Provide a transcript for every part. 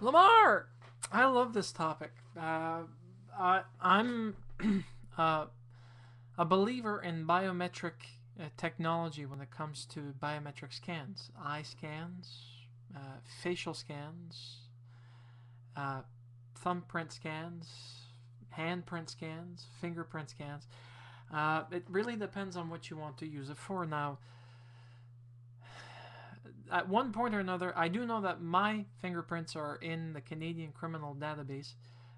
Lamar, I love this topic. I'm uh, a believer in biometric technology when it comes to biometric scans, eye scans, facial scans, uh, thumbprint scans, handprint scans, fingerprint scans. It really depends on what you want to use it for. Now, at one point or another, I do know that my fingerprints are in the Canadian criminal database,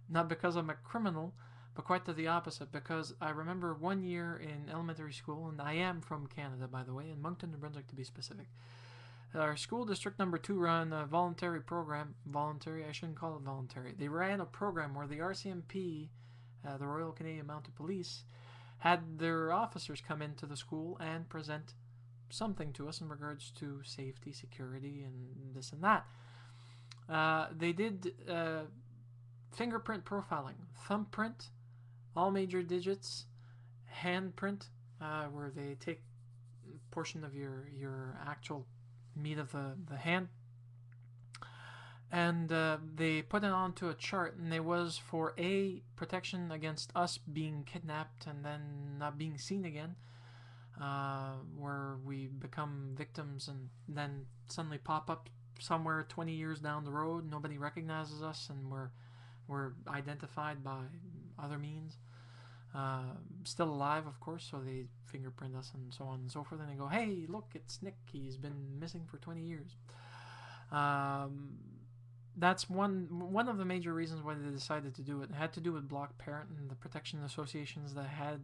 not because I'm a criminal, but quite to the opposite. Because I remember one year in elementary school, and I am from Canada, by the way, in Moncton, New Brunswick to be specific. Our school district number 2 ran a voluntary program. Voluntary, I shouldn't call it voluntary. They ran a program where the RCMP, the Royal Canadian Mounted Police, had their officers come into the school and present something to us in regards to safety, security, and this and that. They did fingerprint profiling, thumbprint, all major digits, handprint, where they take a portion of your actual meat of the hand, and they put it onto a chart, and it was for a protection against us being kidnapped and then not being seen again, where we become victims and then suddenly pop up somewhere 20 years down the road. Nobody recognizes us, and we're identified by other means. Still alive, of course, so they fingerprint us and so on and so forth. And they go, "Hey, look, it's Nick. He's been missing for 20 years." That's one of the major reasons why they decided to do it. It had to do with block parent and the protection associations that had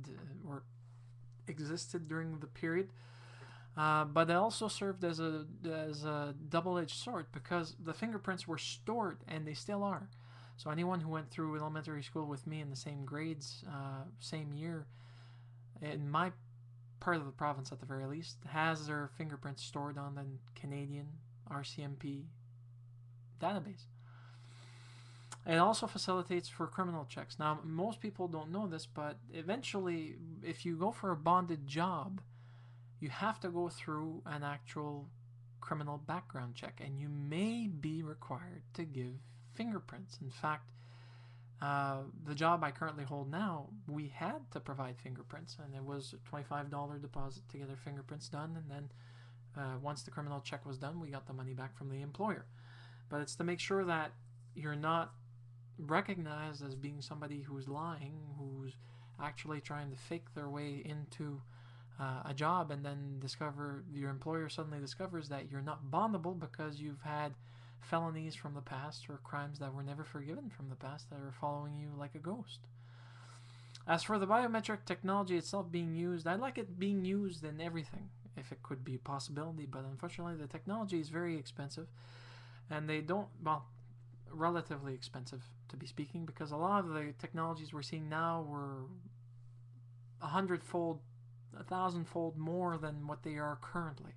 or existed during the period. But it also served as a double-edged sword because the fingerprints were stored and they still are. So anyone who went through elementary school with me in the same grades, same year, in my part of the province at the very least, has their fingerprints stored on the Canadian RCMP database. It also facilitates for criminal checks. Now, most people don't know this, but eventually, if you go for a bonded job, you have to go through an actual criminal background check, and you may be required to give fingerprints. In fact, the job I currently hold now, we had to provide fingerprints, and it was a $25 deposit to get our fingerprints done, and then once the criminal check was done, we got the money back from the employer. But it's to make sure that you're not recognized as being somebody who's lying, who's actually trying to fake their way into a job, and then your employer suddenly discovers that you're not bondable because you've had felonies from the past or crimes that were never forgiven from the past that are following you like a ghost. As for the biometric technology itself being used, I like it being used in everything if it could be a possibility, but unfortunately the technology is very expensive, and they don't, well, relatively expensive to be speaking, because a lot of the technologies we're seeing now were 100-fold, 1,000-fold more than what they are currently.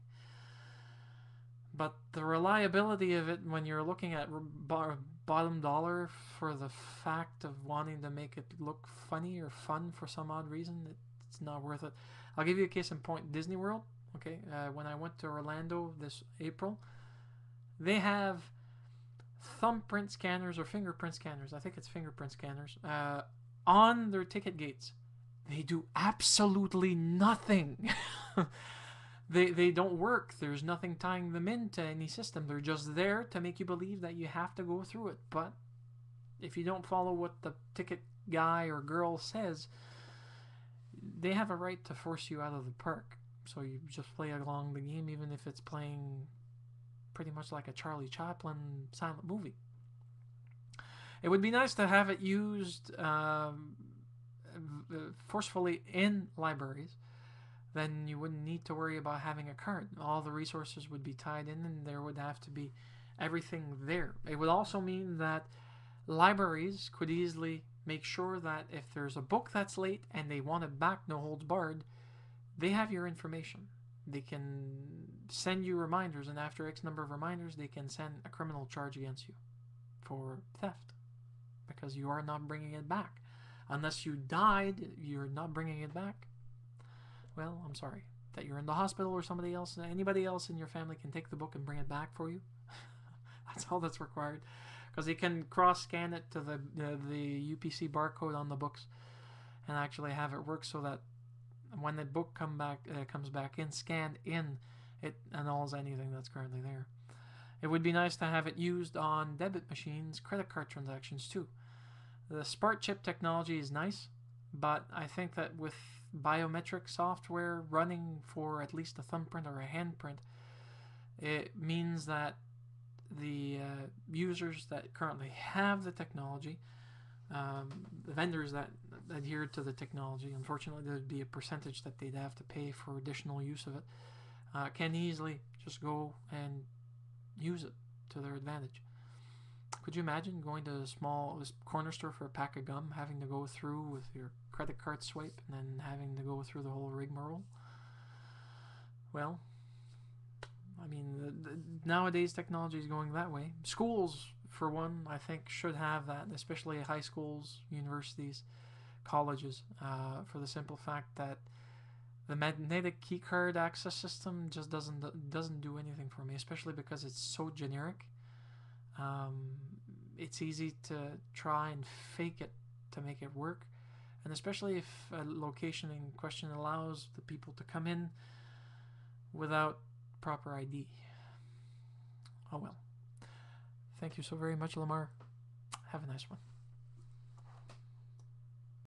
But the reliability of it, when you're looking at bottom dollar for the fact of wanting to make it look funny or fun for some odd reason, it's not worth it. I'll give you a case in point. Disney World, okay, when I went to Orlando this April, they have thumbprint scanners or fingerprint scanners, I think it's fingerprint scanners, on their ticket gates. They do absolutely nothing. They don't work. There's nothing tying them into any system. They're just there to make you believe that you have to go through it. But if you don't follow what the ticket guy or girl says, they have a right to force you out of the park. So you just play along the game, even if it's playing pretty much like a Charlie Chaplin silent movie. It would be nice to have it used forcefully in libraries. Then you wouldn't need to worry about having a card. All the resources would be tied in, and there would have to be everything there. It would also mean that libraries could easily make sure that if there's a book that's late and they want it back, no holds barred, they have your information. They can send you reminders, and after X number of reminders, they can send a criminal charge against you for theft because you are not bringing it back. Unless you died, you're not bringing it back. Well, I'm sorry that you're in the hospital, or anybody else in your family can take the book and bring it back for you. That's all that's required, because he can cross-scan it to the UPC barcode on the books and actually have it work so that when the book comes back in, scanned in, it annuls anything that's currently there. It would be nice to have it used on debit machines, credit card transactions too. The smart chip technology is nice, but I think that with biometric software running for at least a thumbprint or a handprint, it means that the users that currently have the technology, the vendors that adhere to the technology, unfortunately there'd be a percentage that they'd have to pay for additional use of it, can easily just go and use it to their advantage. Could you imagine going to a small corner store for a pack of gum, having to go through with your credit card swipe, and then having to go through the whole rigmarole? Well, I mean, nowadays technology is going that way. Schools, for one, I think should have that, especially high schools, universities, colleges, for the simple fact that the magnetic keycard access system just doesn't do anything for me, especially because it's so generic. It's easy to try and fake it to make it work, and especially if a location in question allows the people to come in without proper ID. Oh well. Thank you so very much, Lamar. Have a nice one.